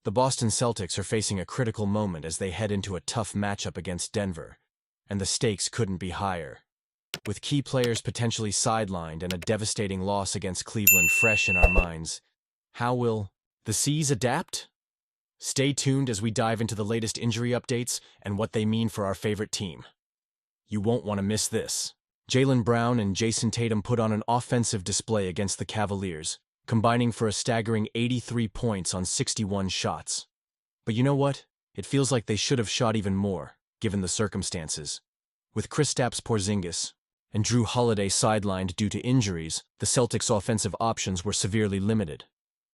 The Boston Celtics are facing a critical moment as they head into a tough matchup against Denver, and the stakes couldn't be higher. With key players potentially sidelined and a devastating loss against Cleveland fresh in our minds, how will the C's adapt? Stay tuned as we dive into the latest injury updates and what they mean for our favorite team. You won't want to miss this. Jaylen Brown and Jason Tatum put on an offensive display against the Cavaliers, combining for a staggering 83 points on 61 shots. But you know what? It feels like they should have shot even more, given the circumstances. With Kristaps Porzingis and Jrue Holiday sidelined due to injuries, the Celtics' offensive options were severely limited.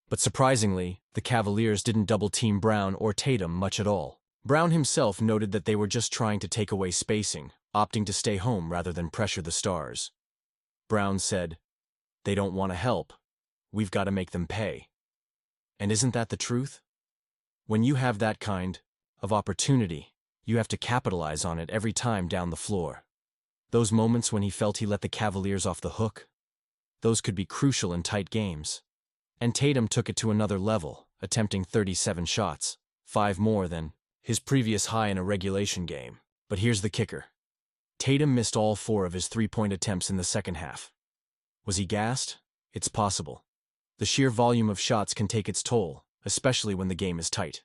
But surprisingly, the Cavaliers didn't double-team Brown or Tatum much at all. Brown himself noted that they were just trying to take away spacing, opting to stay home rather than pressure the stars. Brown said, "They don't want to help. We've got to make them pay." And isn't that the truth? When you have that kind of opportunity, you have to capitalize on it every time down the floor. Those moments when he felt he let the Cavaliers off the hook, those could be crucial in tight games. And Tatum took it to another level, attempting 37 shots, 5 more than his previous high in a regulation game. But here's the kicker. Tatum missed all 4 of his three-point attempts in the second half. Was he gassed? It's possible. The sheer volume of shots can take its toll, especially when the game is tight.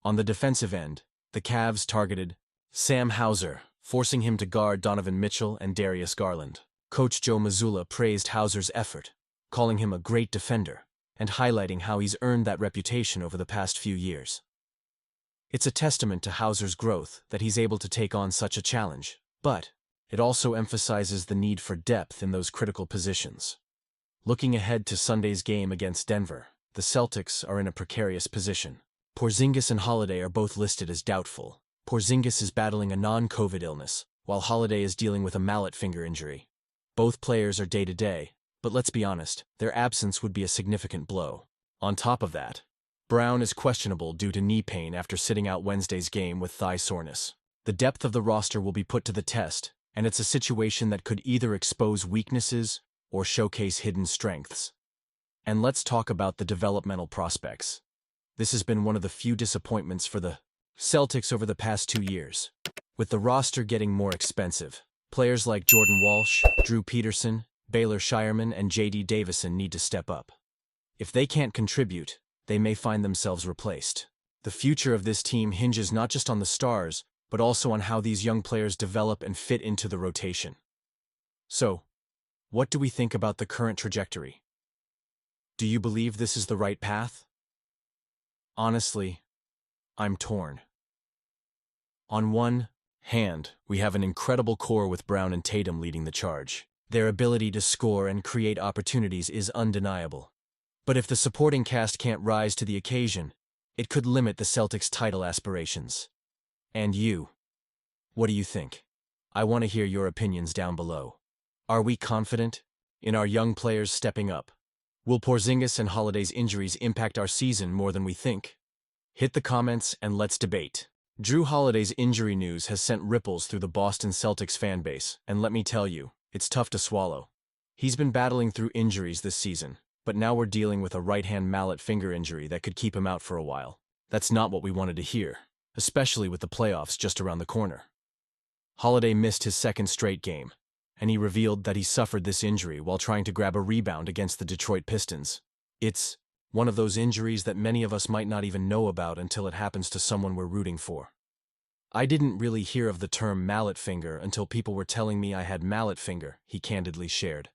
On the defensive end, the Cavs targeted Sam Hauser, forcing him to guard Donovan Mitchell and Darius Garland. Coach Joe Mazzulla praised Hauser's effort, calling him a great defender, and highlighting how he's earned that reputation over the past few years. It's a testament to Hauser's growth that he's able to take on such a challenge, but it also emphasizes the need for depth in those critical positions. Looking ahead to Sunday's game against Denver, the Celtics are in a precarious position. Porzingis and Holiday are both listed as doubtful. Porzingis is battling a non-COVID illness, while Holiday is dealing with a mallet finger injury. Both players are day-to-day, but let's be honest, their absence would be a significant blow. On top of that, Brown is questionable due to knee pain after sitting out Wednesday's game with thigh soreness. The depth of the roster will be put to the test, and it's a situation that could either expose weaknesses or showcase hidden strengths. And let's talk about the developmental prospects. This has been one of the few disappointments for the Celtics over the past 2 years. With the roster getting more expensive, players like Jordan Walsh, Drew Peterson, Baylor Shireman, and J.D. Davison need to step up. If they can't contribute, they may find themselves replaced. The future of this team hinges not just on the stars, but also on how these young players develop and fit into the rotation. So, what do we think about the current trajectory? Do you believe this is the right path? Honestly, I'm torn. On one hand, we have an incredible core with Brown and Tatum leading the charge. Their ability to score and create opportunities is undeniable. But if the supporting cast can't rise to the occasion, it could limit the Celtics' title aspirations. And you? What do you think? I want to hear your opinions down below. Are we confident in our young players stepping up? Will Porzingis and Holiday's injuries impact our season more than we think? Hit the comments and let's debate. Jrue Holiday's injury news has sent ripples through the Boston Celtics fan base, and let me tell you, it's tough to swallow. He's been battling through injuries this season, but now we're dealing with a right-hand mallet finger injury that could keep him out for a while. That's not what we wanted to hear, especially with the playoffs just around the corner. Holiday missed his second straight game, and he revealed that he suffered this injury while trying to grab a rebound against the Detroit Pistons. It's one of those injuries that many of us might not even know about until it happens to someone we're rooting for. I didn't really hear of the term mallet finger until people were telling me I had mallet finger, he candidly shared.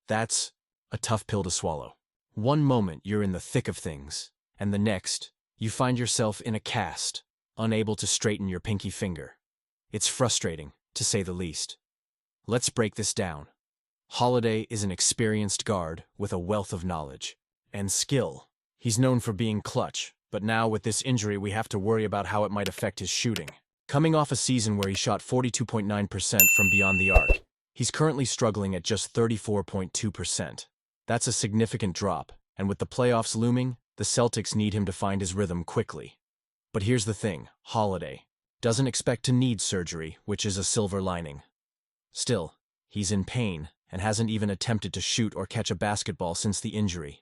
That's a tough pill to swallow. One moment you're in the thick of things, and the next, you find yourself in a cast, unable to straighten your pinky finger. It's frustrating, to say the least. Let's break this down. Holiday is an experienced guard with a wealth of knowledge and skill. He's known for being clutch, but now with this injury we have to worry about how it might affect his shooting. Coming off a season where he shot 42.9% from beyond the arc, he's currently struggling at just 34.2%. That's a significant drop, and with the playoffs looming, the Celtics need him to find his rhythm quickly. But here's the thing, Holiday doesn't expect to need surgery, which is a silver lining. Still, he's in pain and hasn't even attempted to shoot or catch a basketball since the injury.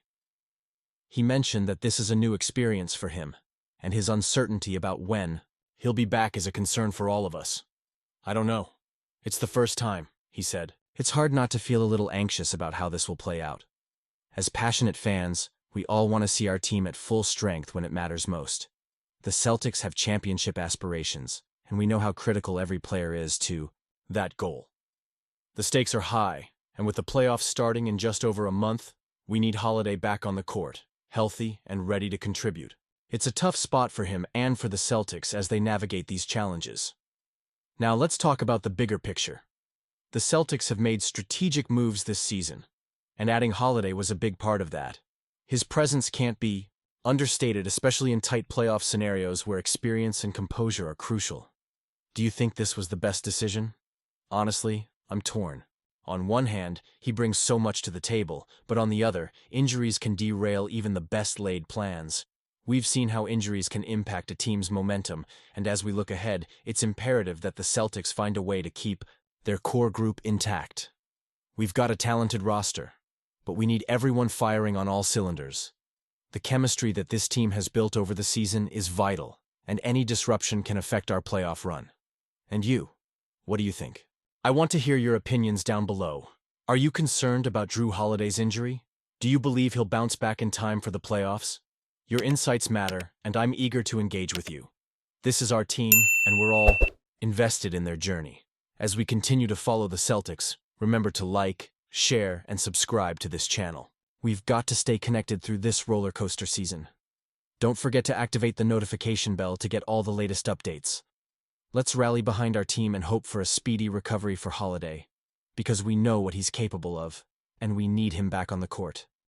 He mentioned that this is a new experience for him, and his uncertainty about when he'll be back is a concern for all of us. I don't know. It's the first time, he said. It's hard not to feel a little anxious about how this will play out. As passionate fans, we all want to see our team at full strength when it matters most. The Celtics have championship aspirations, and we know how critical every player is to that goal. The stakes are high, and with the playoffs starting in just over a month, we need Holiday back on the court, healthy and ready to contribute. It's a tough spot for him and for the Celtics as they navigate these challenges. Now let's talk about the bigger picture. The Celtics have made strategic moves this season, and adding Holiday was a big part of that. His presence can't be understated, especially in tight playoff scenarios where experience and composure are crucial. Do you think this was the best decision? Honestly, I'm torn. On one hand, he brings so much to the table, but on the other, injuries can derail even the best-laid plans. We've seen how injuries can impact a team's momentum, and as we look ahead, it's imperative that the Celtics find a way to keep their core group intact. We've got a talented roster, but we need everyone firing on all cylinders. The chemistry that this team has built over the season is vital, and any disruption can affect our playoff run. And you, what do you think? I want to hear your opinions down below. Are you concerned about Jrue Holiday's injury? Do you believe he'll bounce back in time for the playoffs? Your insights matter, and I'm eager to engage with you. This is our team, and we're all invested in their journey. As we continue to follow the Celtics, remember to like, share, and subscribe to this channel. We've got to stay connected through this roller coaster season. Don't forget to activate the notification bell to get all the latest updates. Let's rally behind our team and hope for a speedy recovery for Holiday, because we know what he's capable of, and we need him back on the court.